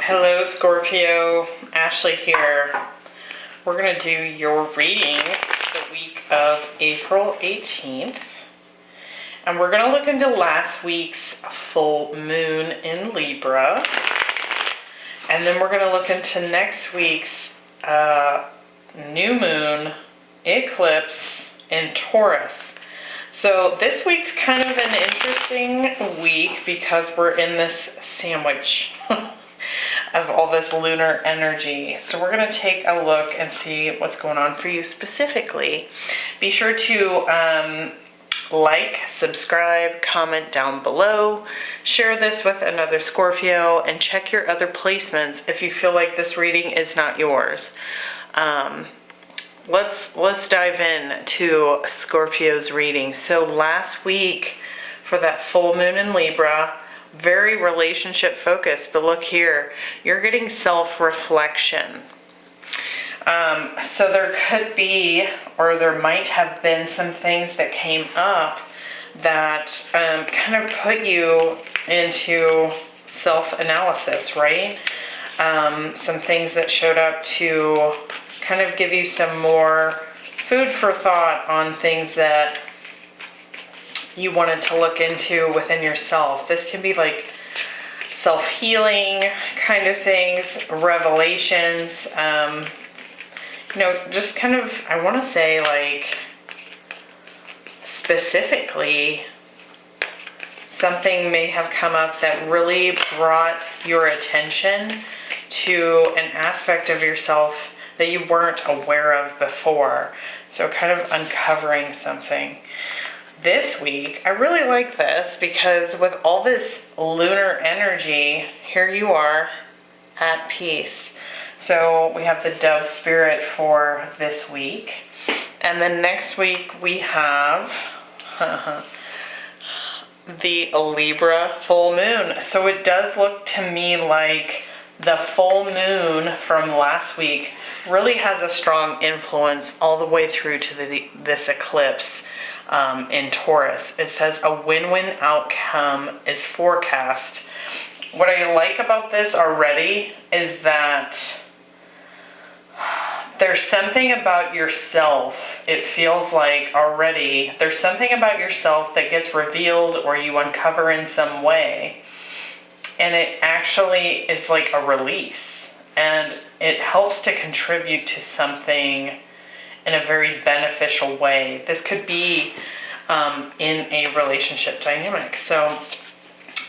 Hello Scorpio, Ashley here. We're going to do your reading the week of April 18th. And we're going to look into last week's full moon in Libra. And then we're going to look into next week's new moon eclipse in Taurus. So this week's kind of an interesting week because we're in this sandwich of all this lunar energy. So we're going to take a look and see what's going on for you specifically. Be sure to like, subscribe, comment down below, share this with another Scorpio, and check your other placements if you feel like this reading is not yours. Let's dive in to Scorpio's reading. So last week for that full moon in Libra, very relationship focused, but look here, you're getting self-reflection. So there could be, or there might have been some things that came up that kind of put you into self-analysis, right? Some things that showed up to kind of give you some more food for thought on things that you wanted to look into within yourself. This can be like self-healing kind of things, revelations, just kind of, I want to say like specifically something may have come up that really brought your attention to an aspect of yourself that you weren't aware of before. So kind of uncovering something. This week, I really like this because with all this lunar energy, here you are at peace. So we have the dove spirit for this week. And then next week we have the Libra full moon. So it does look to me like the full moon from last week really has a strong influence all the way through to this eclipse in Taurus. It says a win-win outcome is forecast. What I like about this already is that there's something about yourself, it feels like already, there's something about yourself that gets revealed or you uncover in some way. And it actually is like a release. And it helps to contribute to something in a very beneficial way. This could be in a relationship dynamic. So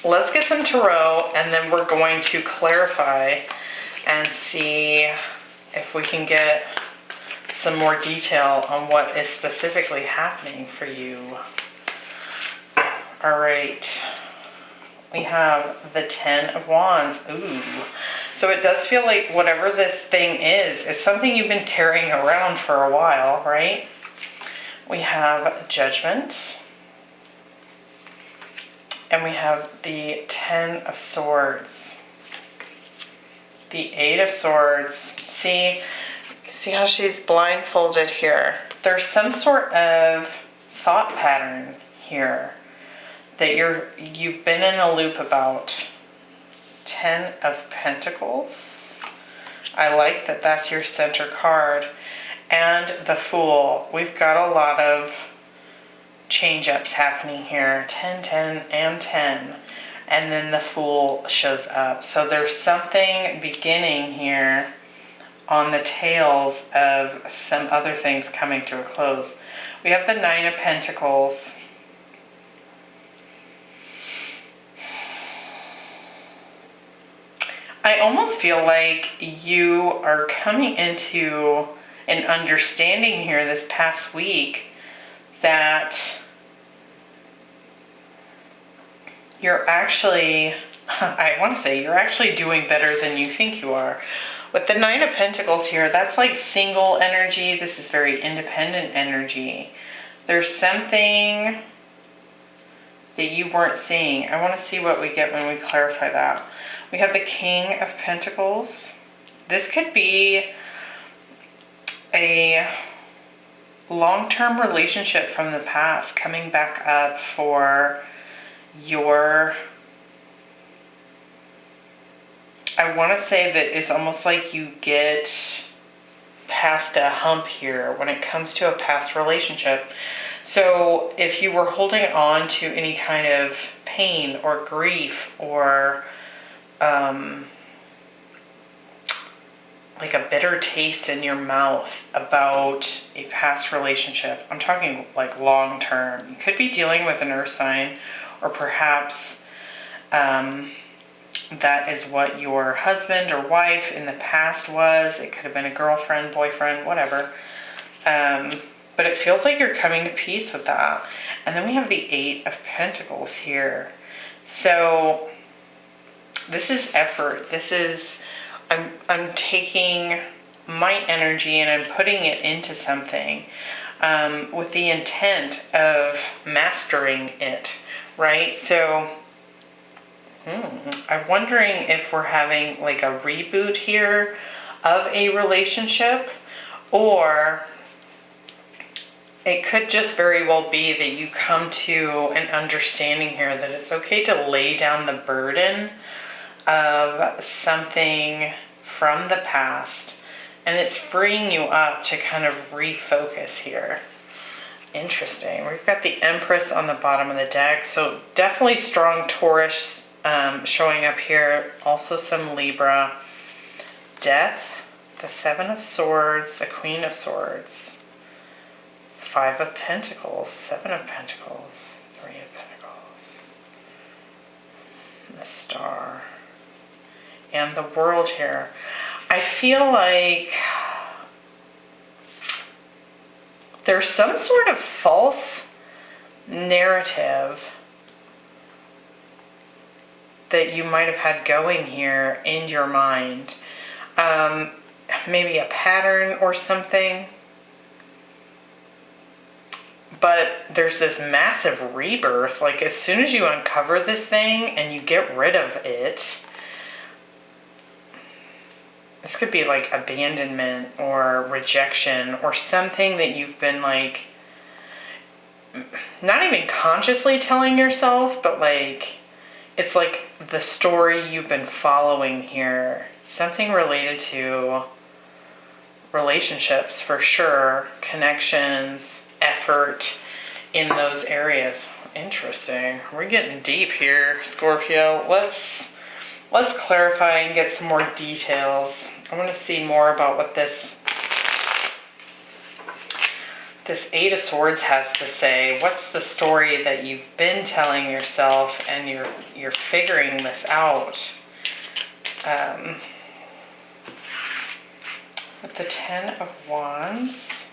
let's get some tarot and then we're going to clarify and see if we can get some more detail on what is specifically happening for you. All right. We have the 10 of Wands. Ooh. So it does feel like whatever this thing is something you've been carrying around for a while, right? We have Judgment. And we have the 10 of Swords. The 8 of Swords. See how she's blindfolded here? There's some sort of thought pattern here that you've been in a loop about. 10 of Pentacles. I like that that's your center card. And the Fool. We've got a lot of change-ups happening here. 10, 10, and 10. And then the Fool shows up. So there's something beginning here on the tails of some other things coming to a close. We have the 9 of Pentacles. I almost feel like you are coming into an understanding here this past week that you're actually, I want to say, you're actually doing better than you think you are. With the 9 of Pentacles here, that's like single energy. This is very independent energy. There's something that you weren't seeing. I want to see what we get when we clarify that. We have the King of Pentacles. This could be a long-term relationship from the past coming back up for your I want to say that it's almost like you get past a hump here when it comes to a past relationship. So if you were holding on to any kind of pain or grief or like a bitter taste in your mouth about a past relationship, I'm talking like long term. You could be dealing with an earth sign, or perhaps that is what your husband or wife in the past was. It could have been a girlfriend, boyfriend, whatever. But it feels like you're coming to peace with that. And then we have the 8 of Pentacles here. So this is effort. This is, I'm taking my energy and I'm putting it into something with the intent of mastering it, right? So I'm wondering if we're having like a reboot here of a relationship, or it could just very well be that you come to an understanding here that it's okay to lay down the burden of something from the past, and it's freeing you up to kind of refocus here. Interesting. We've got the Empress on the bottom of the deck, so definitely strong Taurus showing up here. Also some Libra. Death, the 7 of Swords, the Queen of Swords, 5 of Pentacles, 7 of Pentacles, 3 of Pentacles, the Star, and the World here. I feel like there's some sort of false narrative that you might have had going here in your mind. Maybe a pattern or something. But there's this massive rebirth. Like as soon as you uncover this thing and you get rid of it, this could be like abandonment or rejection or something that you've been like, not even consciously telling yourself, but like, it's like the story you've been following here. Something related to relationships for sure, connections, effort in those areas. Interesting. We're getting deep here, Scorpio. Let's clarify and get some more details. I want to see more about what this 8 of Swords has to say. What's the story that you've been telling yourself, and you're figuring this out? With the 10 of Wands,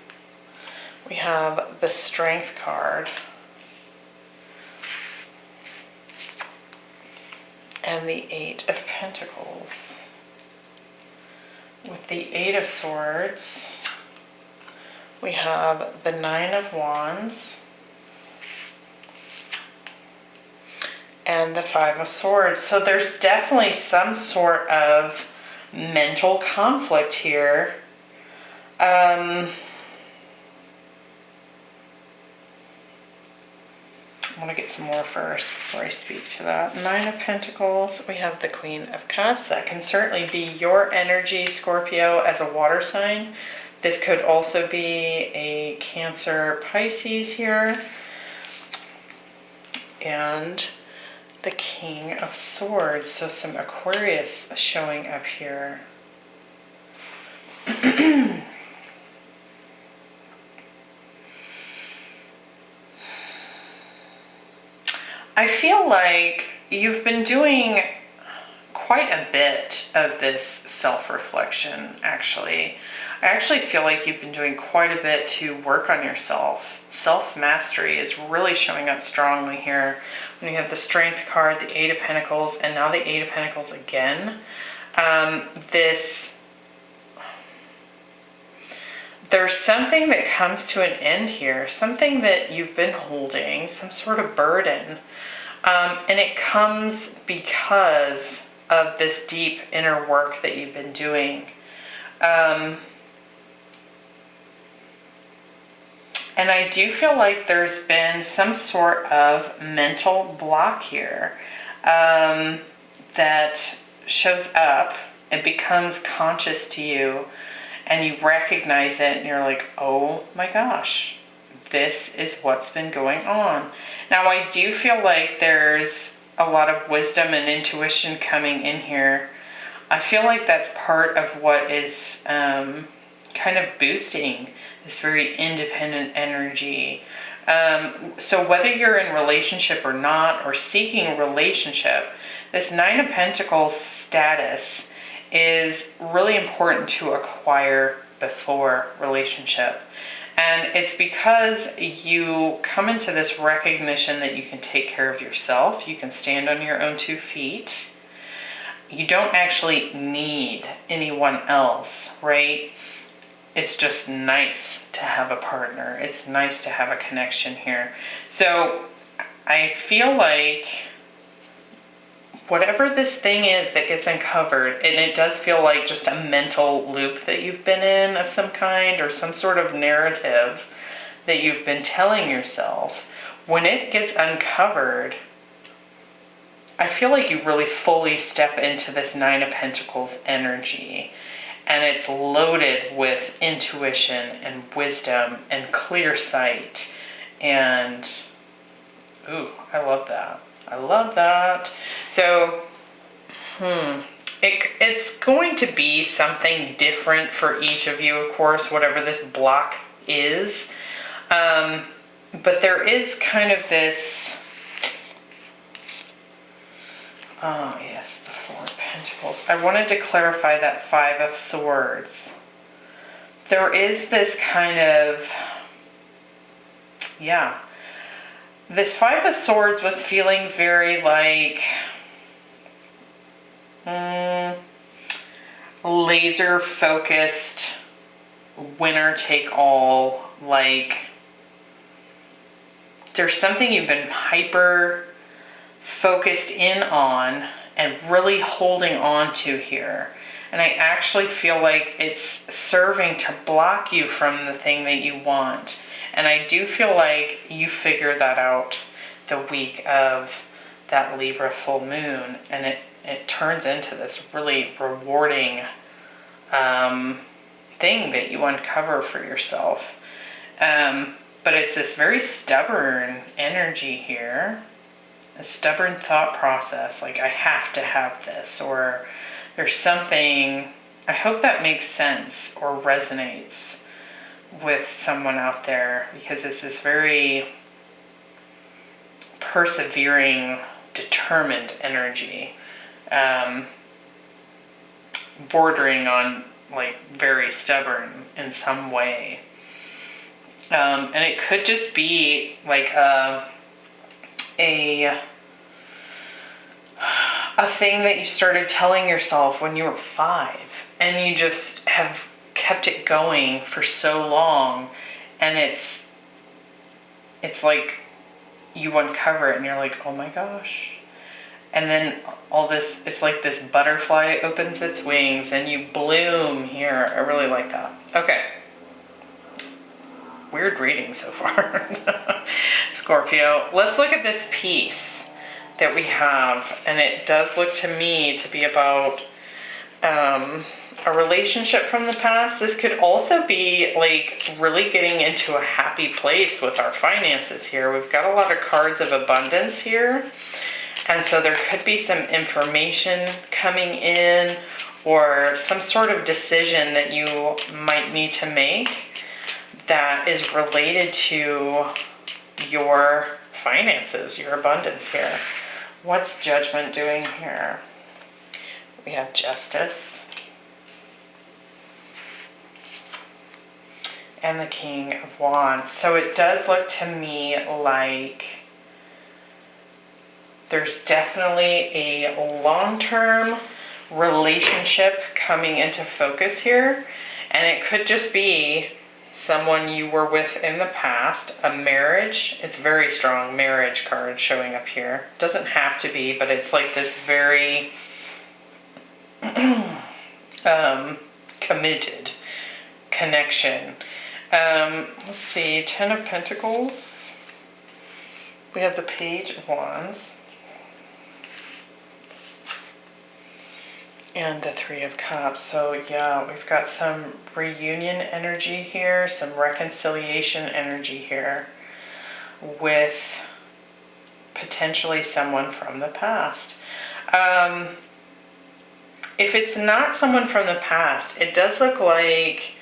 we have the Strength card. And the 8 of Pentacles. With the 8 of Swords, we have the 9 of Wands and the 5 of Swords. So there's definitely some sort of mental conflict here. I want to get some more first before I speak to that. 9 of Pentacles, we have the Queen of Cups. That can certainly be your energy, Scorpio, as a water sign. This could also be a Cancer, Pisces here. And the King of Swords, so some Aquarius showing up here. I feel like you've been doing quite a bit of this self-reflection, actually. I actually feel like you've been doing quite a bit to work on yourself. Self-mastery is really showing up strongly here. When you have the Strength card, the 8 of Pentacles, and now the 8 of Pentacles again. There's something that comes to an end here, something that you've been holding, some sort of burden. And it comes because of this deep inner work that you've been doing. And I do feel like there's been some sort of mental block here that shows up, it becomes conscious to you, and you recognize it, and you're like, oh my gosh, this is what's been going on. Now, I do feel like there's a lot of wisdom and intuition coming in here. I feel like that's part of what is kind of boosting this very independent energy. So whether you're in relationship or not, or seeking a relationship, this Nine of Pentacles status is really important to acquire before relationship. And it's because you come into this recognition that you can take care of yourself. You can stand on your own 2 feet. You don't actually need anyone else, right? It's just nice to have a partner. It's nice to have a connection here. So I feel like whatever this thing is that gets uncovered, and it does feel like just a mental loop that you've been in of some kind, or some sort of narrative that you've been telling yourself, when it gets uncovered, I feel like you really fully step into this Nine of Pentacles energy, and it's loaded with intuition and wisdom and clear sight. And ooh, I love that. I love that. So, it's going to be something different for each of you, of course, whatever this block is. But there is kind of this, oh yes, the Four of Pentacles. I wanted to clarify that Five of Swords. There is this kind of, yeah, this Five of Swords was feeling very like laser focused, winner take all. Like there's something you've been hyper focused in on and really holding on to here. And I actually feel like it's serving to block you from the thing that you want. And I do feel like you figure that out the week of that Libra full moon, and it turns into this really rewarding thing that you uncover for yourself. But it's this very stubborn energy here, a stubborn thought process, like I have to have this, or there's something. I hope that makes sense or resonates with someone out there, because it's this very persevering, determined energy, bordering on like very stubborn in some way. And it could just be like a thing that you started telling yourself when you were 5, and you just have kept it going for so long, and it's like you uncover it and you're like, oh my gosh. And then all this, it's like this butterfly opens its wings and you bloom here. I really like that. Okay. Weird reading so far. Scorpio. Let's look at this piece that we have, and it does look to me to be about a relationship from the past. This could also be like really getting into a happy place with our finances here. We've got a lot of cards of abundance here. And so there could be some information coming in, or some sort of decision that you might need to make that is related to your finances, your abundance here. What's Judgment doing here? We have Justice and the King of Wands. So it does look to me like there's definitely a long-term relationship coming into focus here. And it could just be someone you were with in the past, a marriage. It's very strong marriage card showing up here. Doesn't have to be, but it's like this very committed connection. Let's see, Ten of Pentacles. We have the Page of Wands. And the Three of Cups. So yeah, we've got some reunion energy here, some reconciliation energy here with potentially someone from the past. If it's not someone from the past, it does look like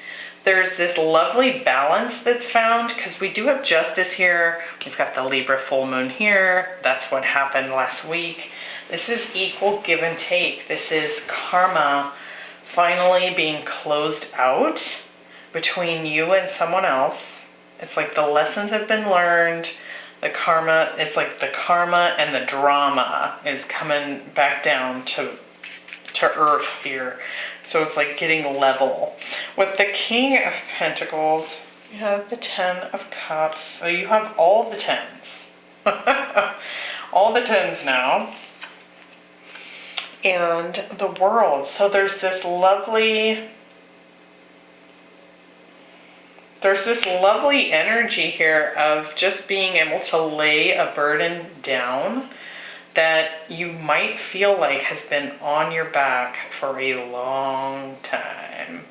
there's this lovely balance that's found, because we do have justice here. We've got the Libra full moon here. That's what happened last week. This is equal give and take. This is karma finally being closed out between you and someone else. It's like the lessons have been learned. The karma, it's like the karma and the drama is coming back down to earth here. So it's like getting level. With the King of Pentacles, you have the Ten of Cups. So you have all the tens. All the tens now. And the World. So there's this lovely energy here of just being able to lay a burden down that you might feel like has been on your back for a long time.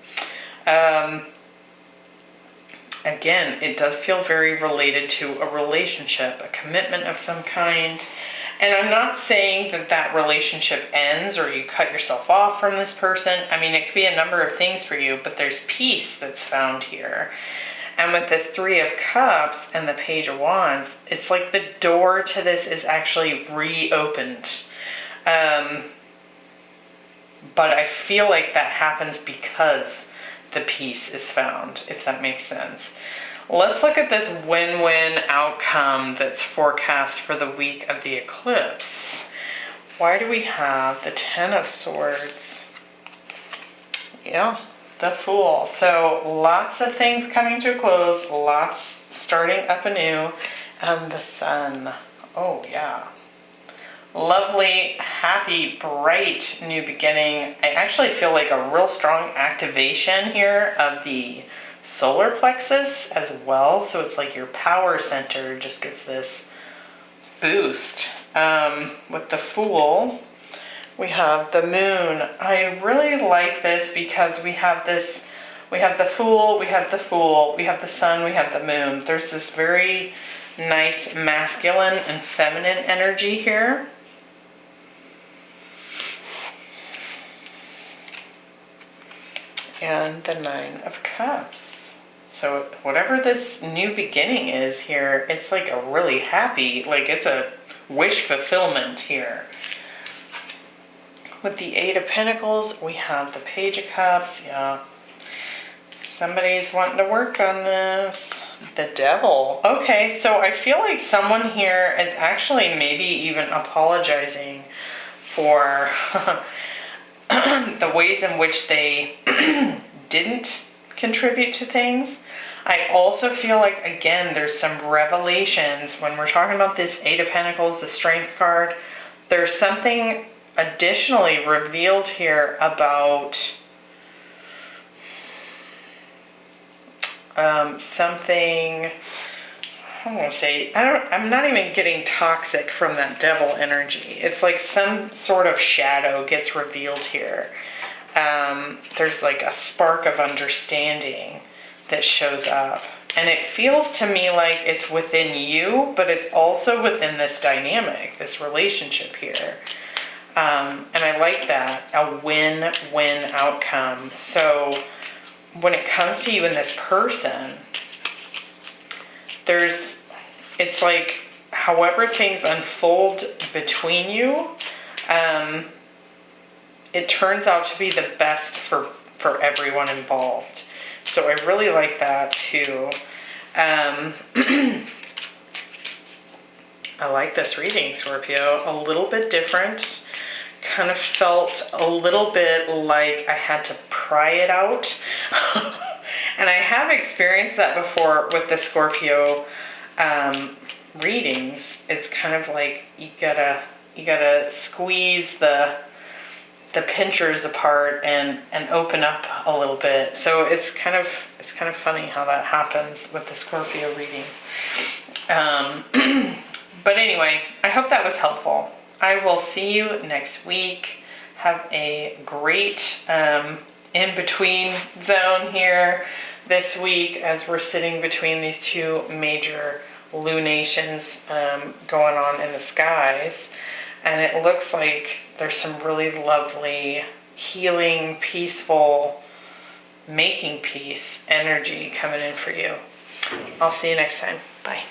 Again, it does feel very related to a relationship, a commitment of some kind. And I'm not saying that that relationship ends or you cut yourself off from this person. I mean, it could be a number of things for you, but there's peace that's found here. And with this Three of Cups and the Page of Wands, it's like the door to this is actually reopened. But I feel like that happens because the peace is found, if that makes sense. Let's look at this win-win outcome that's forecast for the week of the eclipse. Why do we have the Ten of Swords? Yeah. The Fool. So lots of things coming to a close, lots starting up anew, and the Sun. Oh yeah. Lovely, happy, bright new beginning. I actually feel like a real strong activation here of the solar plexus as well. So it's like your power center just gets this boost. With the Fool, we have the Moon. I really like this because we have the Fool, we have the Fool, we have the Sun, we have the Moon. There's this very nice masculine and feminine energy here. And the Nine of Cups. So whatever this new beginning is here, it's like a really happy, like it's a wish fulfillment here. With the Eight of Pentacles, we have the Page of Cups. Yeah, somebody's wanting to work on this. The Devil. Okay, so I feel like someone here is actually maybe even apologizing for the ways in which they didn't contribute to things. I also feel like, again, there's some revelations when we're talking about this Eight of Pentacles, the Strength card. There's something additionally revealed here about something, I'm gonna say, I'm not even getting toxic from that Devil energy. It's like some sort of shadow gets revealed here. There's like a spark of understanding that shows up. And it feels to me like it's within you, but it's also within this dynamic, this relationship here. And I like that, a win-win outcome. So when it comes to you and this person, it's like however things unfold between you, it turns out to be the best for everyone involved. So I really like that too. I like this reading, Scorpio. A little bit different. Kind of felt a little bit like I had to pry it out. And I have experienced that before with the Scorpio readings. It's kind of like you gotta squeeze the pinchers apart and open up a little bit. So it's kind of funny how that happens with the Scorpio readings. But anyway, I hope that was helpful. I will see you next week. Have a great in-between zone here this week as we're sitting between these two major lunations going on in the skies. And it looks like there's some really lovely, healing, peaceful, making peace energy coming in for you. I'll see you next time. Bye.